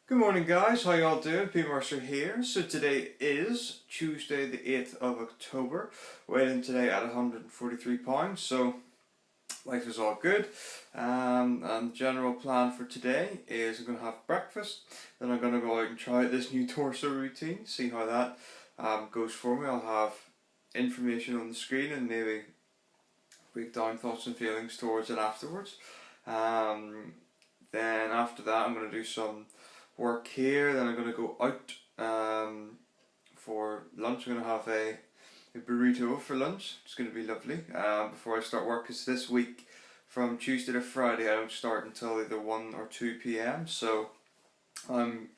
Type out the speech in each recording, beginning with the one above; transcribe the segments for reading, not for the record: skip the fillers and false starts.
Good morning guys, how y'all doing? P. Mercer here. So today is Tuesday the 8th of October. Weighing today at 143 pounds, so life is all good. And general plan for today is I'm going to have breakfast, then I'm going to go out and try this new torso routine, see how that goes for me. I'll have information on the screen and maybe break down thoughts and feelings towards it afterwards. Then after that I'm going to do some work here, then I'm going to go out for lunch. I'm going to have a burrito for lunch. It's going to be lovely before I start work, because this week from Tuesday to Friday I don't start until either 1 or 2 p.m. so I'm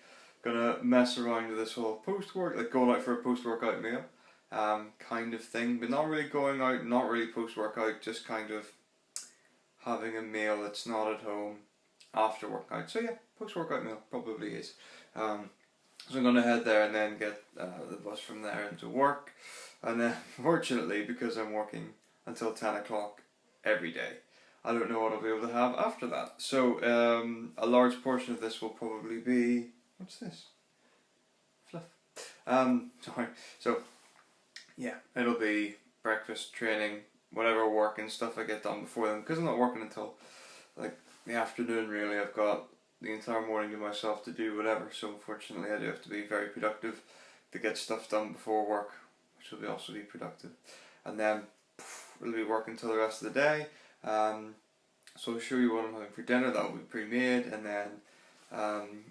going to mess around with this whole post-work, like going out for a post-workout meal kind of thing, but not really going out, not really post-workout, just kind of having a meal that's not at home after workout. So yeah, post-workout meal probably is. So I'm going to head there and then get the bus from there into work. And then fortunately, because I'm working until 10 o'clock every day, I don't know what I'll be able to have after that. So a large portion of this will probably be, what's this? Fluff. Sorry. So yeah, it'll be breakfast, training, whatever work and stuff I get done before then, because I'm not working until like the afternoon really. I've got the entire morning to myself to do whatever, so unfortunately I do have to be very productive to get stuff done before work, which will also be productive, and then we'll be working until the rest of the day. So I'll show you what I'm having for dinner. That will be pre-made, and then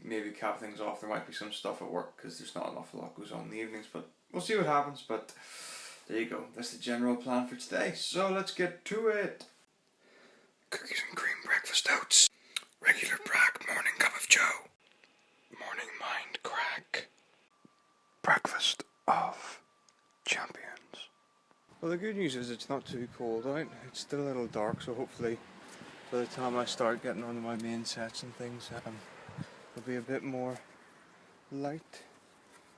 maybe cap things off. There might be some stuff at work because there's not an awful lot goes on in the evenings, but we'll see what happens. But there you go, that's the general plan for today, so let's get to it. Cookies and cream breakfast oats. Regular brag morning cup of joe. Morning mind crack. Breakfast of champions. Well, the good news is it's not too cold out. It's still a little dark, so hopefully by the time I start getting onto my main sets and things, there'll be a bit more light.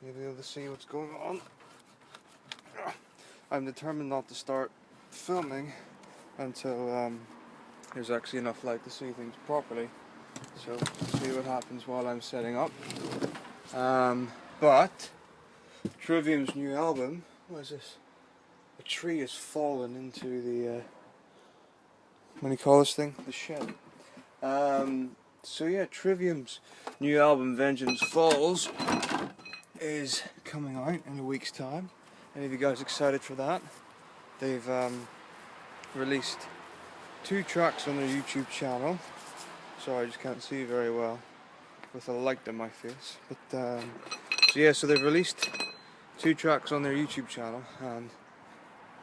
You'll be able to see what's going on. I'm determined not to start filming until there's actually enough light to see things properly, so we'll see what happens while I'm setting up. But Trivium's new album, what is this? A tree has fallen into the what do you call this thing? The shed. So yeah, Trivium's new album Vengeance Falls is coming out in a week's time. Any of you guys excited for that? They've released 2 tracks on their YouTube channel. Sorry, I just can't see very well with a light on my face. But so they've released 2 tracks on their YouTube channel, and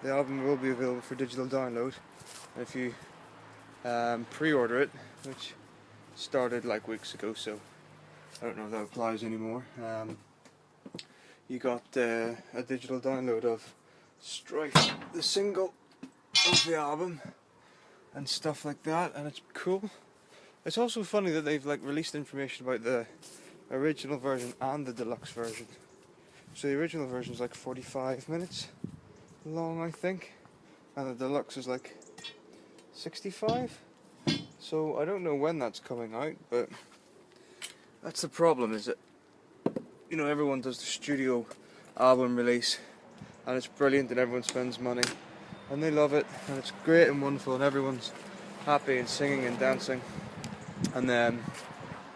the album will be available for digital download. And if you pre-order it, which started like weeks ago, so I don't know if that applies anymore, you got a digital download of Strife, the single of the album, and stuff like that, and it's cool. It's also funny that they've like released information about the original version and the deluxe version. So the original version is like 45 minutes long, I think, and the deluxe is like 65. So I don't know when that's coming out, but that's the problem, is that, you know, everyone does the studio album release and it's brilliant and everyone spends money and they love it and it's great and wonderful and everyone's happy and singing and dancing, and then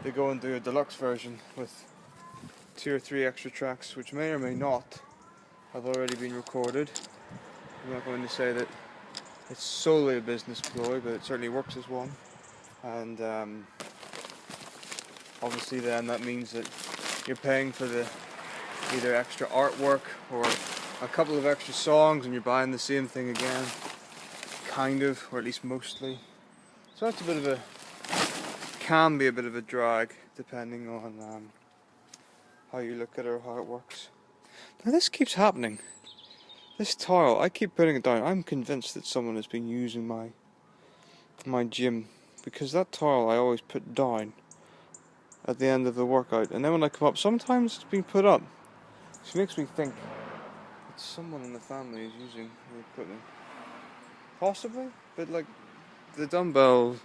they go and do a deluxe version with 2 or 3 extra tracks which may or may not have already been recorded. I'm not going to say that it's solely a business ploy, but it certainly works as one, and obviously then that means that you're paying for the either extra artwork or a couple of extra songs and you're buying the same thing again, kind of, or at least mostly. So that's can be a bit of a drag depending on how you look at it or how it works. Now this keeps happening. This tile, I keep putting it down. I'm convinced that someone has been using my gym, because that tile I always put down at the end of the workout, and then when I come up, sometimes it's been put up, which makes me think that someone in the family is using the equipment. Possibly, but like the dumbbell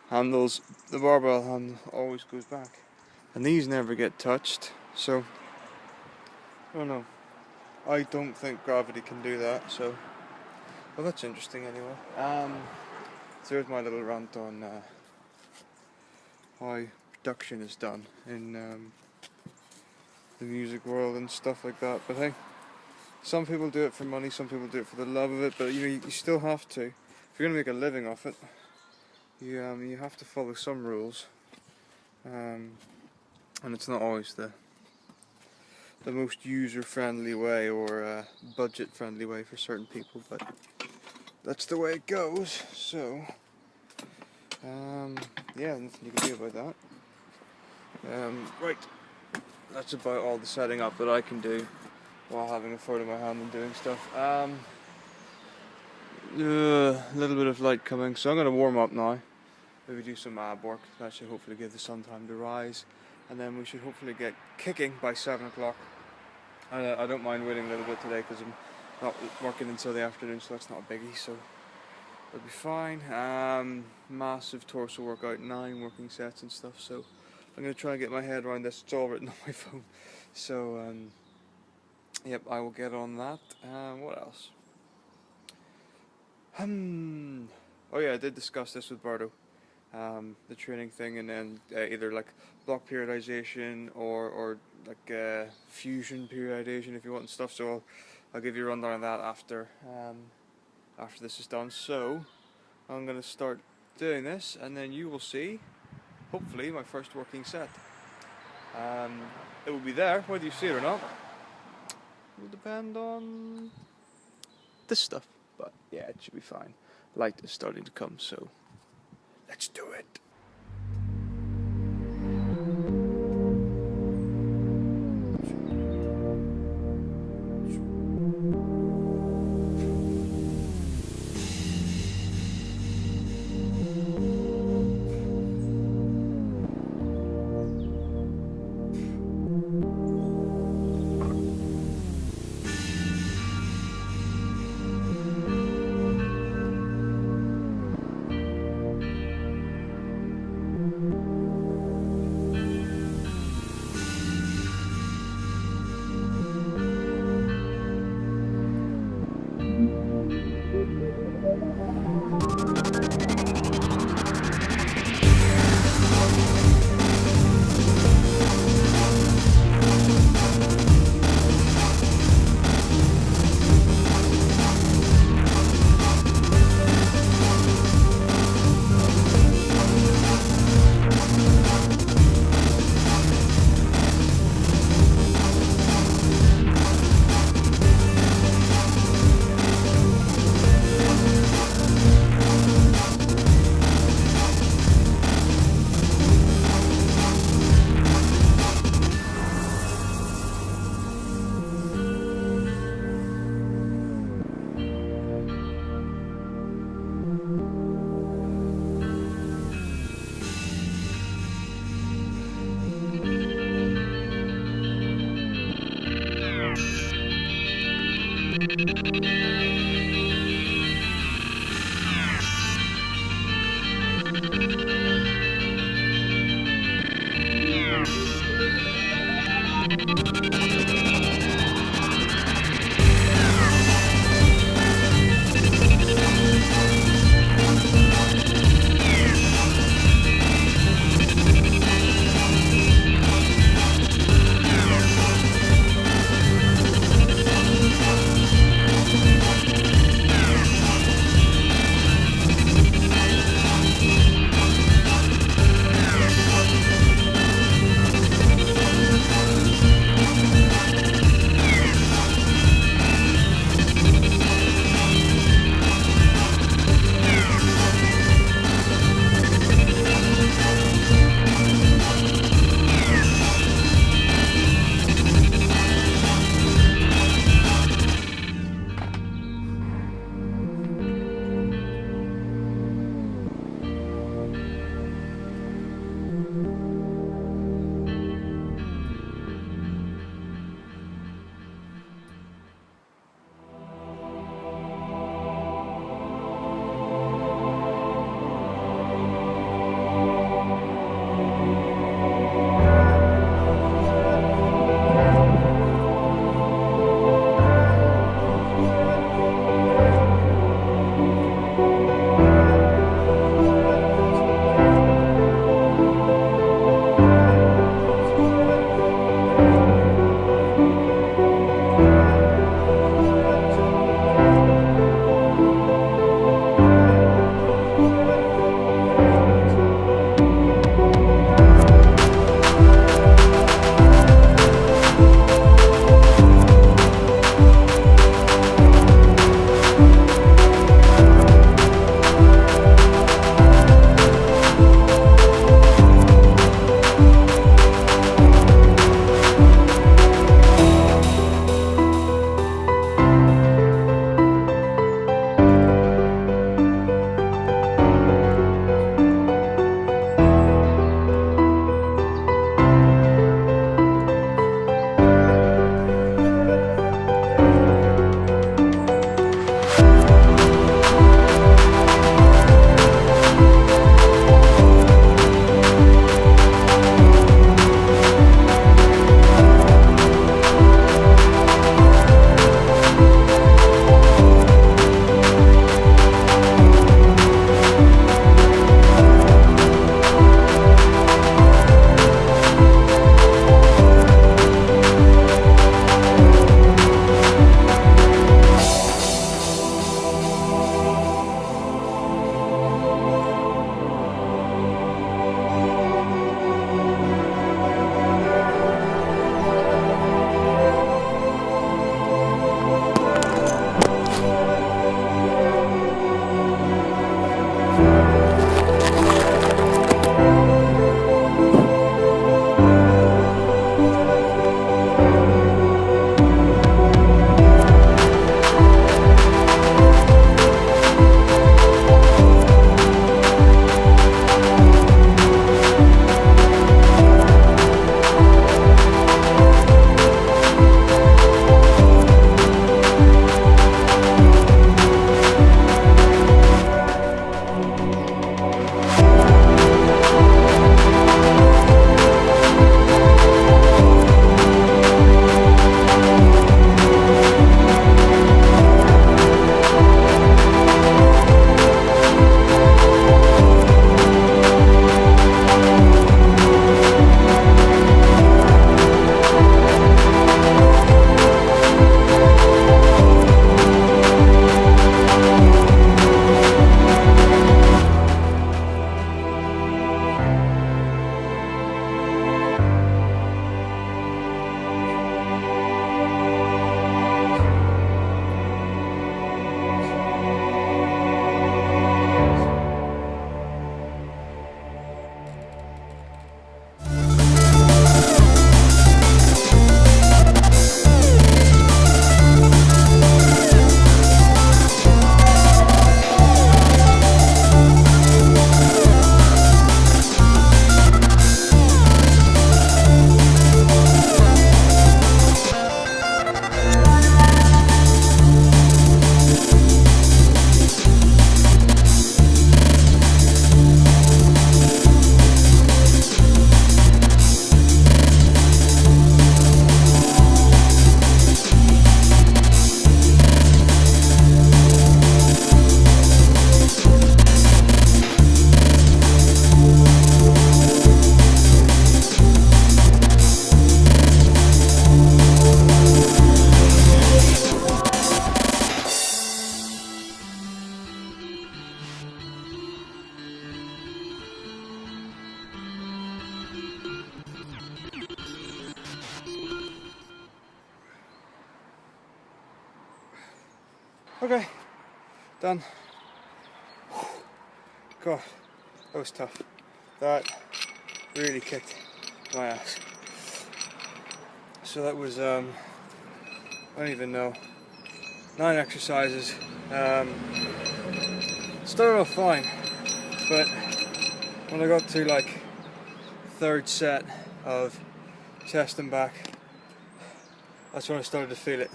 handles, the barbell handle always goes back. and these never get touched, so I don't know. I don't think gravity can do that, so well, that's interesting anyway. So there's my little rant on how production is done in the music world and stuff like that. But hey, some people do it for money, some people do it for the love of it, but you still have to. If you're going to make a living off it, you have to follow some rules, and it's not always the most user-friendly way or budget-friendly way for certain people, but that's the way it goes. So yeah, nothing you can do about that. Right, that's about all the setting up that I can do while having a phone in my hand and doing stuff. A little bit of light coming, so I'm going to warm up now. Maybe do some ab work. That should hopefully give the sun time to rise, and then we should hopefully get kicking by 7 o'clock. I don't mind waiting a little bit today because I'm not working until the afternoon, so that's not a biggie, so it'll be fine. Massive torso workout, 9 working sets and stuff, so I'm going to try and get my head around this. It's all written on my phone, so yep, I will get on that. What else? Oh yeah, I did discuss this with Bardo, the training thing, and then either like block periodization or like fusion periodization if you want and stuff. So I'll give you a rundown on that after this is done. So I'm going to start doing this, and then you will see, hopefully, my first working set. It will be there whether you see it or not. It will depend on this stuff, but yeah, it should be fine. Light is starting to come, so let's do it. Okay, done. God, that was tough. That really kicked my ass. So that was, I don't even know, 9 exercises. Started off fine, but when I got to like third set of chest and back, that's when I started to feel it.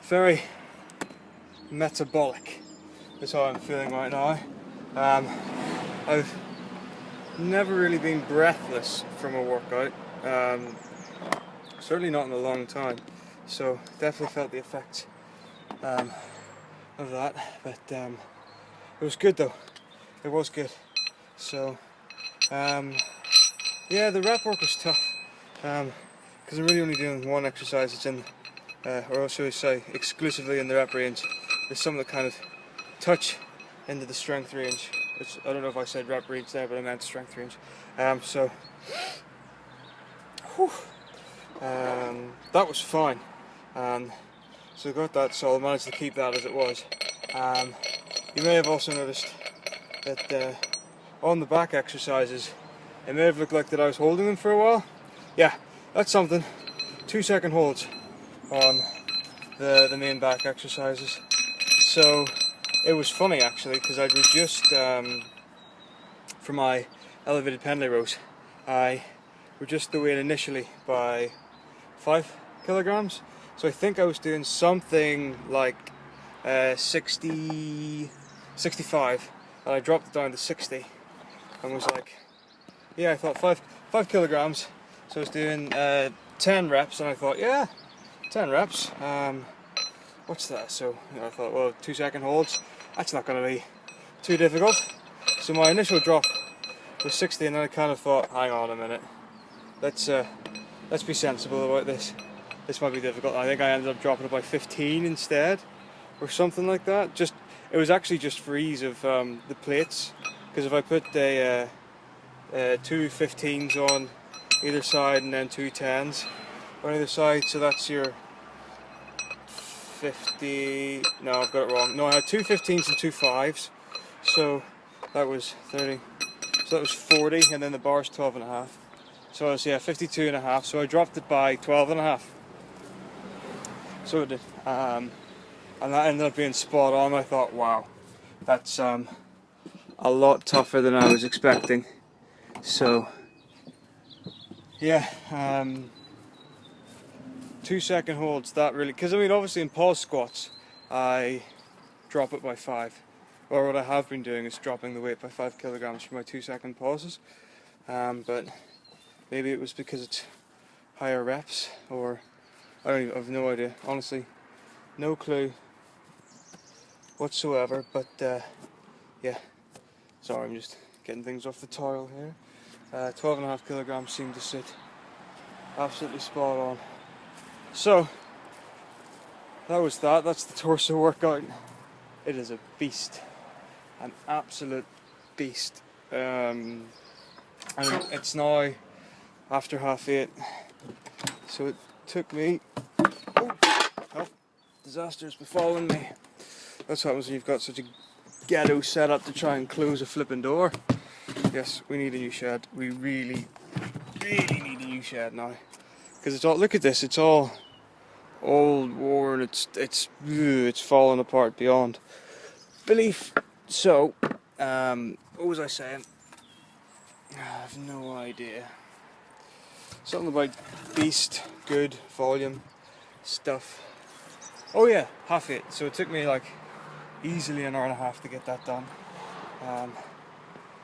Very metabolic is how I'm feeling right now. I've never really been breathless from a workout, certainly not in a long time, so definitely felt the effects of that, but it was good though, it was good. So yeah, the rep work was tough, because I'm really only doing one exercise. It's in, or should I say, exclusively in the rep range. There's some that kind of touch into the strength range, which I don't know if I said rep range there, but I meant strength range. So whew, that was fine. So I got that, so I managed to keep that as it was. You may have also noticed that on the back exercises, it may have looked like that I was holding them for a while. Yeah, that's something. 2-second holds on the main back exercises. So it was funny actually, because I'd reduced for my elevated pendlay rows, I reduced the weight initially by 5 kilograms. So I think I was doing something like 65, and I dropped it down to 60 and was like, yeah, I thought 5 kilograms, so I was doing 10 reps, and I thought, yeah, 10 reps, what's that? So I thought, well, 2-second holds, that's not going to be too difficult. So my initial drop was 60, and then I kind of thought, hang on a minute, let's be sensible about this. This might be difficult. I think I ended up dropping it by 15 instead, or something like that. It was actually just for ease of the plates, because if I put two 15s on either side and then 2 10s on either side, so that's your 50. No, I've got it wrong. No, I had 2 15s and 2 5s, so that was 30. So that was 40, and then the bar's 12.5. So I was, yeah, 52.5. So I dropped it by 12.5. So it did, and that ended up being spot on. I thought, wow, that's a lot tougher than I was expecting. So yeah, 2-second holds, that really, because I mean obviously in pause squats I drop it by 5, or what I have been doing is dropping the weight by 5 kilograms for my 2-second pauses, but maybe it was because it's higher reps, or I have no idea, honestly, no clue whatsoever. But yeah, sorry, I'm just getting things off the towel here. 12.5 kilograms seemed to sit absolutely spot on. So that was that. That's the torso workout. It is a beast, an absolute beast. And it's now after 8:30, so it took me. Oh, disaster's befallen me. That's what happens when you've got such a ghetto setup to try and close a flipping door. Yes, we need a new shed. We really need a new shed now, because it's all. Look at this. It's all old, worn. It's falling apart beyond belief. So, what was I saying? I have no idea. Something about beast, good volume stuff. Oh yeah, 8:30. So it took me like easily an hour and a half to get that done.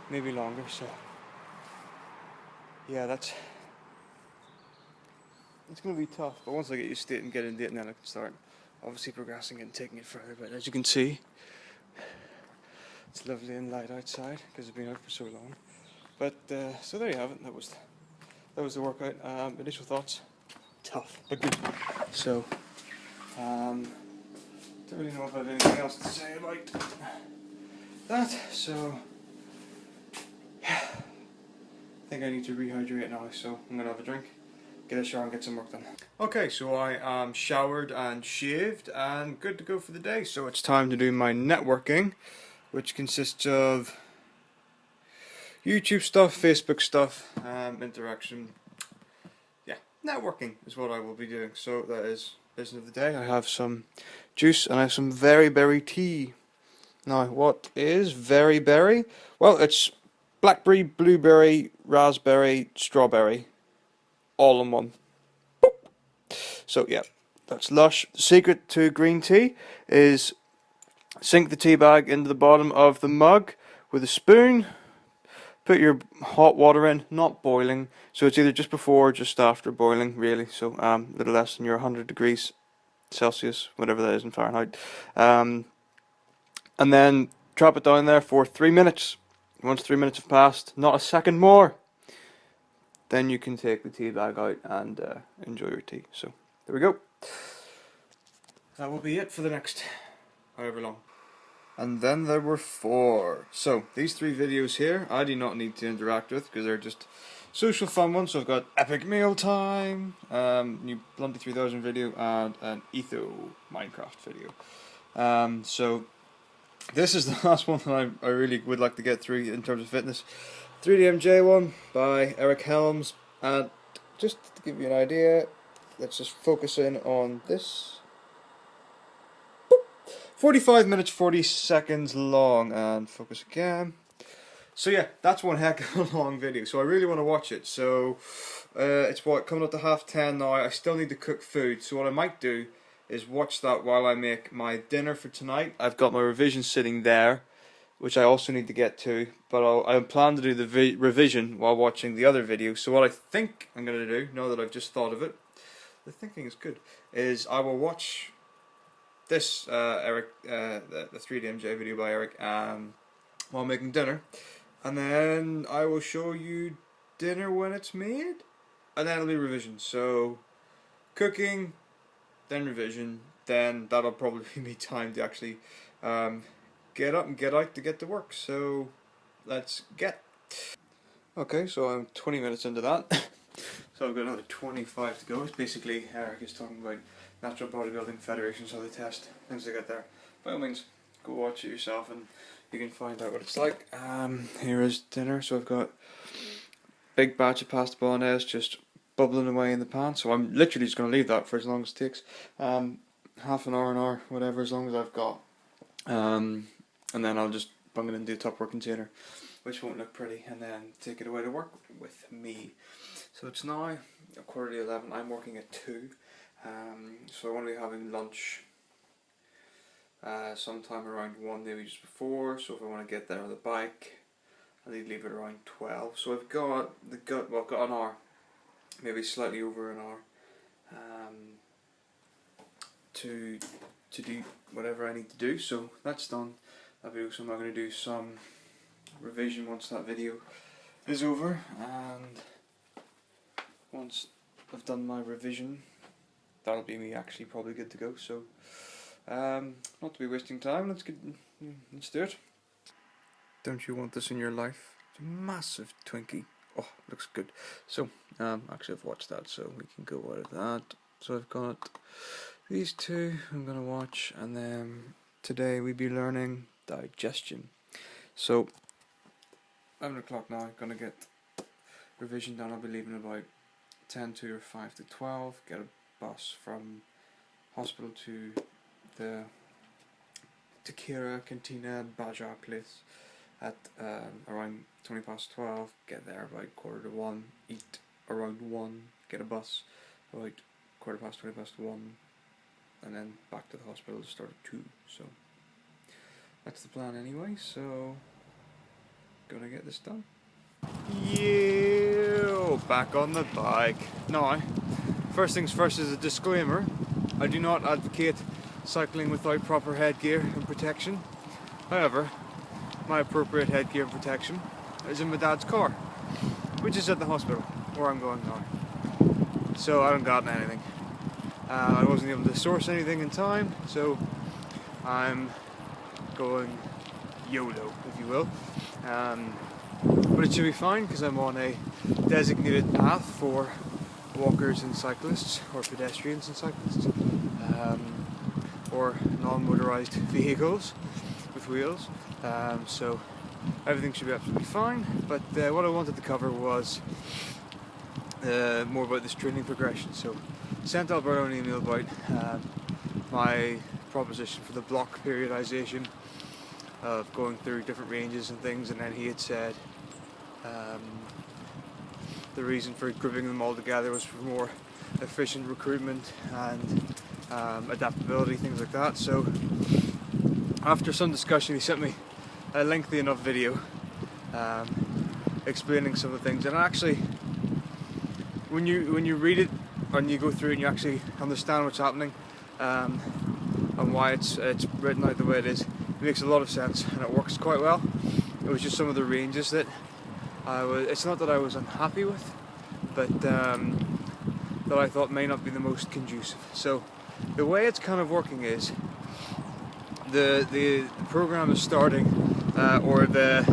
Maybe longer. So yeah, it's going to be tough. But once I get used to it and get into it, then I can start obviously progressing and taking it further. But as you can see, it's lovely and light outside because it's been out for so long. But so there you have it. That was the workout. Initial thoughts: tough, but good. So don't really know if I have anything else to say about that. So yeah, I think I need to rehydrate now. So I'm gonna have a drink get a shower and get some work done. Okay, so I am showered and shaved and good to go for the day. So it's time to do my networking, which consists of YouTube stuff, Facebook stuff, interaction. Yeah, networking is what I will be doing. So that is business of the day. I have some juice and I have some very berry tea. Now, what is very berry? Well, it's blackberry, blueberry, raspberry, strawberry, all in one. So yeah, that's lush. The secret to green tea is sink the tea bag into the bottom of the mug with a spoon. Put your hot water in, not boiling. So it's either just before or just after boiling, really. So a little less than your 100 degrees Celsius, whatever that is in Fahrenheit. And then drop it down there for 3 minutes. Once 3 minutes have passed, not a second more, then you can take the tea bag out and enjoy your tea. So there we go. That will be it for the next however long. And then there were 4. So these 3 videos here I do not need to interact with because they're just social fun ones. So I've got Epic Meal Time, new Blondie 3000 video, and an Etho Minecraft video. So this is the last one that I really would like to get through in terms of fitness. 3DMJ one by Eric Helms, and just to give you an idea, let's just focus in on this. 45 minutes 40 seconds long, and focus again. So yeah, that's one heck of a long video, so I really want to watch it. So it's coming up to 10:30 now. I still need to cook food, so what I might do is watch that while I make my dinner for tonight. I've got my revision sitting there, which I also need to get to, but I plan to do the revision while watching the other video. So what I think I'm going to do, now that I've just thought of it, the thinking is good, is I will watch this the 3DMJ video by Eric while making dinner, and then I will show you dinner when it's made, and then it'll be revision. So cooking, then revision, then that'll probably be me time to actually get up and get out to get to work. So let's get. Okay, so I'm 20 minutes into that. So I've got another 25 to go. It's basically Eric is talking about Natural Bodybuilding Federations, how they test, things like that there. By all means, go watch it yourself and you can find out what it's like. Here is dinner. So I've got a big batch of pasta bolognese just bubbling away in the pan. So I'm literally just going to leave that for as long as it takes. Half an hour, whatever, as long as I've got. And then I'll just bung it into a Tupperware container, which won't look pretty, and then take it away to work with me. So it's now 11:15. I'm working at 2. So I want to be having lunch sometime around 1, maybe just before. So if I want to get there on the bike, I need to leave it around 12. So I've got an hour, maybe slightly over an hour, to do whatever I need to do. So that's done. That video. So I'm going to do some revision once that video is over, and once I've done my revision, that'll be me actually probably good to go. So not to be wasting time, let's do it. Don't you want this in your life? It's a massive Twinkie. Oh, looks good. So actually I've watched that, so we can go out of that. So I've got these 2 I'm gonna watch, and then today we'll be learning digestion. So 11 o'clock now, I'm gonna get revision done. I'll be leaving about 10 to or 5 to 12, get a bus from hospital to the Takira Cantina Baja place at around 20 past 12, get there about 1:15, eat around 1, get a bus about 1:15, and then back to the hospital to start at 2. So that's the plan anyway, so gonna get this done. Yeah, back on the bike. Now, first things first is a disclaimer. I do not advocate cycling without proper headgear and protection. However, my appropriate headgear and protection is in my dad's car, which is at the hospital where I'm going now. So I haven't gotten anything. I wasn't able to source anything in time, so I'm going YOLO, if you will. But it should be fine because I'm on a designated path for walkers and cyclists, or pedestrians and cyclists, or non-motorised vehicles with wheels. So everything should be absolutely fine, but what I wanted to cover was more about this training progression. So sent Alberto an email about my proposition for the block periodisation of going through different ranges and things, and then he had said the reason for grouping them all together was for more efficient recruitment and adaptability, things like that. So after some discussion, he sent me a lengthy enough video explaining some of the things, and actually when you read it and you go through it and you actually understand what's happening and why it's written out the way it is, it makes a lot of sense and it works quite well. It was just some of the ranges that it's not that I was unhappy with, but that I thought may not be the most conducive. So the way it's kind of working is the program is starting, or the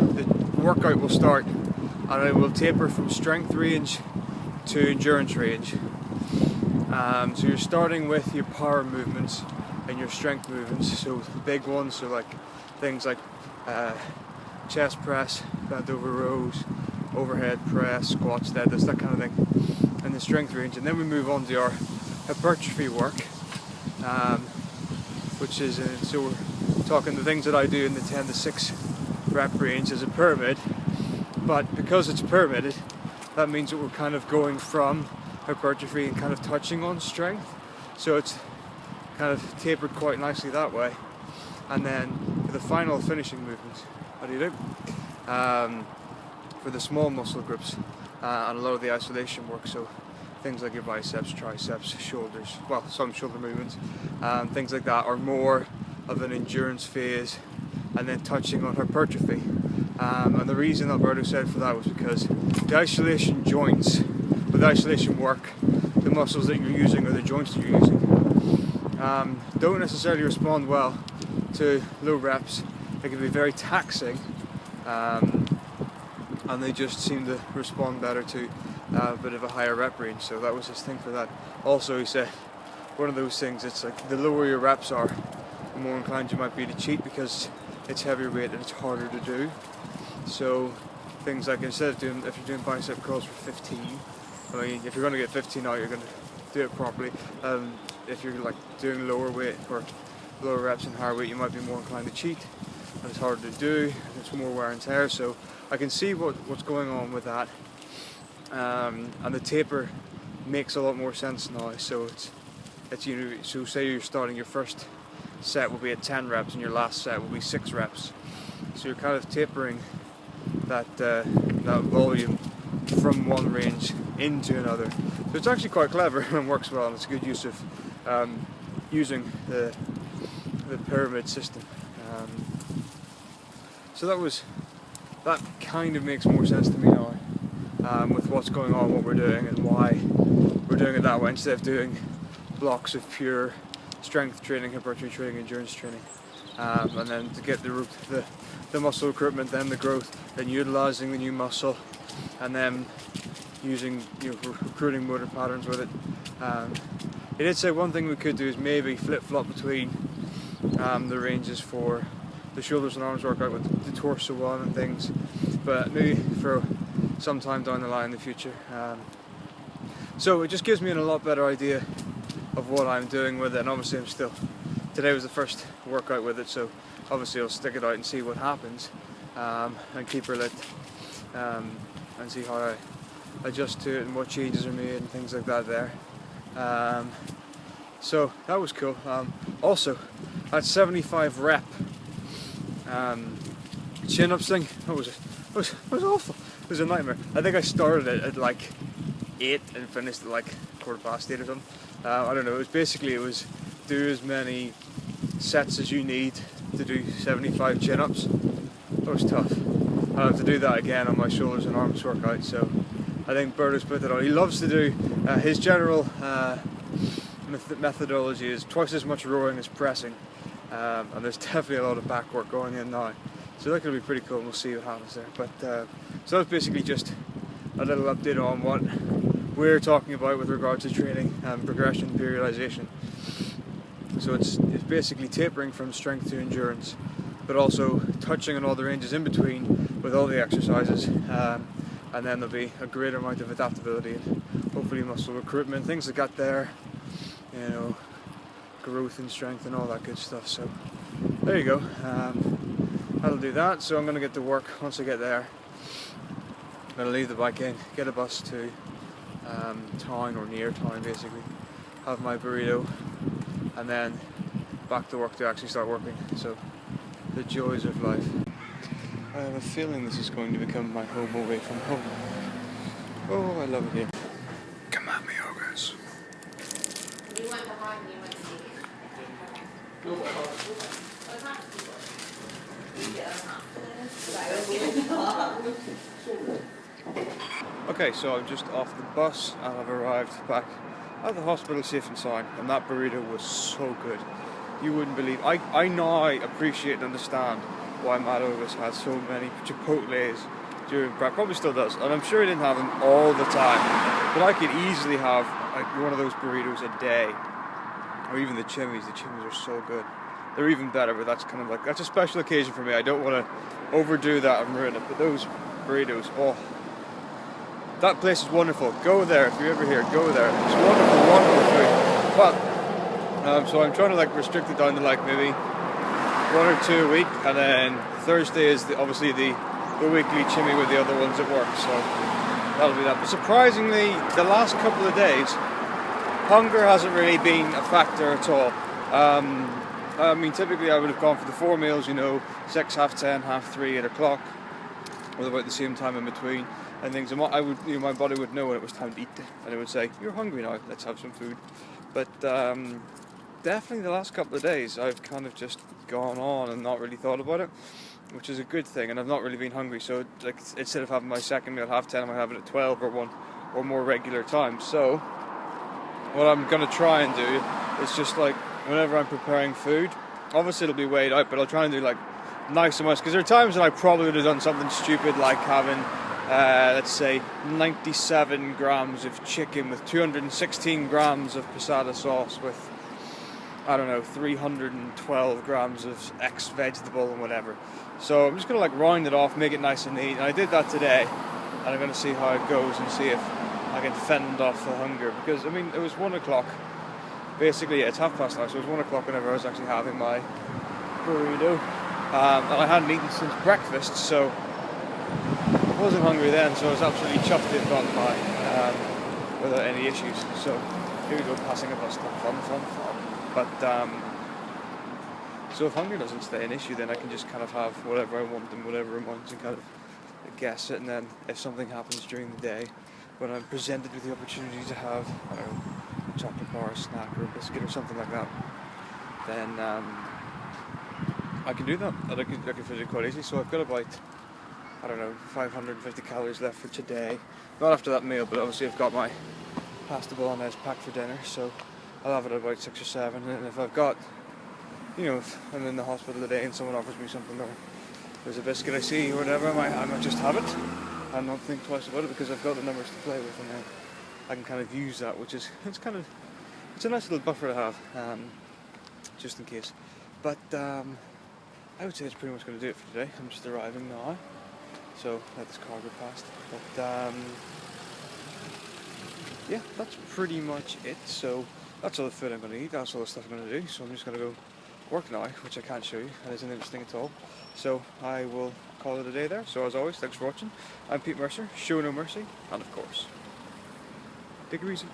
workout will start, and it will taper from strength range to endurance range. So you're starting with your power movements and your strength movements, so the big ones, so like things like chest press, bent over rows, overhead press, squats, deadlifts, that kind of thing, and the strength range. And then we move on to our hypertrophy work, which is so we're talking the things that I do in the 10 to 6 rep range as a pyramid, but because it's pyramided, that means that we're kind of going from hypertrophy and kind of touching on strength, so it's kind of tapered quite nicely that way. And then for the final finishing movements, how do you do? For the small muscle groups and a lot of the isolation work, so things like your biceps, triceps, shoulders, well, some shoulder movements, things like that are more of an endurance phase, and then touching on hypertrophy. And the reason Alberto said for that was because the isolation joints, with isolation work, the muscles that you're using or the joints that you're using don't necessarily respond well to low reps. They can be very taxing, and they just seem to respond better to a bit of a higher rep range. So that was his thing for that. Also, he said one of those things, it's like the lower your reps are, the more inclined you might be to cheat because it's heavier weight and it's harder to do. So things like, instead of doing, if you're doing bicep curls for 15, I mean, if you're going to get 15 out, you're going to do it properly. If you're like doing lower weight or lower reps and higher weight, you might be more inclined to cheat, and it's harder to do, and it's more wear and tear. So I can see what's going on with that, and the taper makes a lot more sense now. So it's you know, so say you're starting, your first set will be at 10 reps and your last set will be 6 reps. So you're kind of tapering that volume from one range into another. So it's actually quite clever and works well, and it's a good use of using the pyramid system. So that kind of makes more sense to me now, with what's going on, what we're doing, and why we're doing it that way instead of doing blocks of pure strength training, hypertrophy training, endurance training, and then to get the muscle recruitment, then the growth, then utilising the new muscle, and then using, recruiting motor patterns with it. He did say one thing we could do is maybe flip-flop between the ranges for the shoulders and arms workout with the torso one and things, but maybe for some time down the line in the future. So it just gives me a lot better idea of what I'm doing with it, and obviously today was the first workout with it, so obviously I'll stick it out and see what happens, and keep her lit, and see how I adjust to it and what changes are made and things like that there. So that was cool. Also, that 75 rep chin-ups thing, it was awful. It was a nightmare. I think I started it at like 8 and finished at like 8:15 or something. I don't know. It was do as many sets as you need to do 75 chin-ups. That was tough. I'll have to do that again on my shoulders and arms workout. So I think Berto's put that on. He loves to do his general methodology is twice as much rowing as pressing, and there's definitely a lot of back work going in now. So that's going to be pretty cool, and we'll see what happens there. But so that's basically just a little update on we're talking about with regard to training and progression periodization. So it's basically tapering from strength to endurance, but also touching on all the ranges in between with all the exercises, and then there'll be a greater amount of adaptability and hopefully muscle recruitment, things that got there, you know, growth and strength and all that good stuff. So there you go. That'll do that. So I'm going to get to work once I get there. I'm going to leave the bike in, get a bus to town or near town basically, have my burrito, and then back to work to actually start working. So the joys of life. I have a feeling this is going to become my home away from home. Oh, I love it here. Come at me, ogres. You went behind and you went to see Okay, so I'm just off the bus and I've arrived back at the hospital safe and sound, and that burrito was so good. You wouldn't believe. I now appreciate and understand why Matt Ovis had so many Chipotles during prep. Probably still does, and I'm sure he didn't have them all the time, but I could easily have like one of those burritos a day, or even the chimneys. The chimneys are so good. They're even better, but that's kind of like, that's a special occasion for me. I don't want to overdo that and ruin it, but those burritos, oh, that place is wonderful. Go there if you're ever here. Go there. It's wonderful, wonderful food. But so I'm trying to like restrict it down to like maybe 1 or 2 a week, and then Thursday is obviously the weekly chimney with the other ones at work. So that'll be that. But surprisingly, the last couple of days, hunger hasn't really been a factor at all. I mean, typically I would have gone for the 4 meals, you know, 6, half 10, half 3, 8 o'clock, with about the same time in between and things. And I would, you know, my body would know when it was time to eat, and it would say, "You're hungry now. Let's have some food." But definitely the last couple of days, I've kind of just gone on and not really thought about it, which is a good thing. And I've not really been hungry. So, like, instead of having my second meal at half 10, I might have it at 12 or 1 or more regular times. So, what I'm gonna try and do is just like, whenever I'm preparing food, obviously it'll be weighed out, but I'll try and do like nice amounts, because there are times that I probably would have done something stupid like having let's say 97 grams of chicken with 216 grams of passata sauce with, I don't know, 312 grams of X vegetable and whatever. So I'm just going to like round it off, make it nice and neat, and I did that today, and I'm going to see how it goes and see if I can fend off the hunger, because I mean it was 1 o'clock. Basically, yeah, it's 9:30 now, so it was 1 o'clock whenever I was actually having my burrito, and I hadn't eaten since breakfast, so I wasn't hungry then, so I was absolutely chuffed to have gotten by without any issues. So here we go, passing a bus stop, fun. But so if hunger doesn't stay an issue, then I can just kind of have whatever I want in whatever amounts and kind of guess it, and then if something happens during the day when I'm presented with the opportunity to have, I don't know, chocolate bar, a snack or a biscuit or something like that, then I can do that, and I can finish it quite easily. So I've got about, I don't know, 550 calories left for today, not after that meal, but obviously I've got my pasta bolognese packed for dinner, so I'll have it at about 6 or 7, and if I've got, you know, if I'm in the hospital today and someone offers me something, or there's a biscuit I see or whatever, I might just have it and not think twice about it, because I've got the numbers to play with, and then I can kind of use that, which is, it's a nice little buffer to have, just in case. But I would say it's pretty much going to do it for today. I'm just arriving now, so let this car go past. But yeah, that's pretty much it. So that's all the food I'm going to eat, that's all the stuff I'm going to do. So I'm just going to go work now, which I can't show you, that isn't interesting at all. So I will call it a day there. So as always, thanks for watching. I'm Pete Mercer, show no mercy, and of course, take it easy.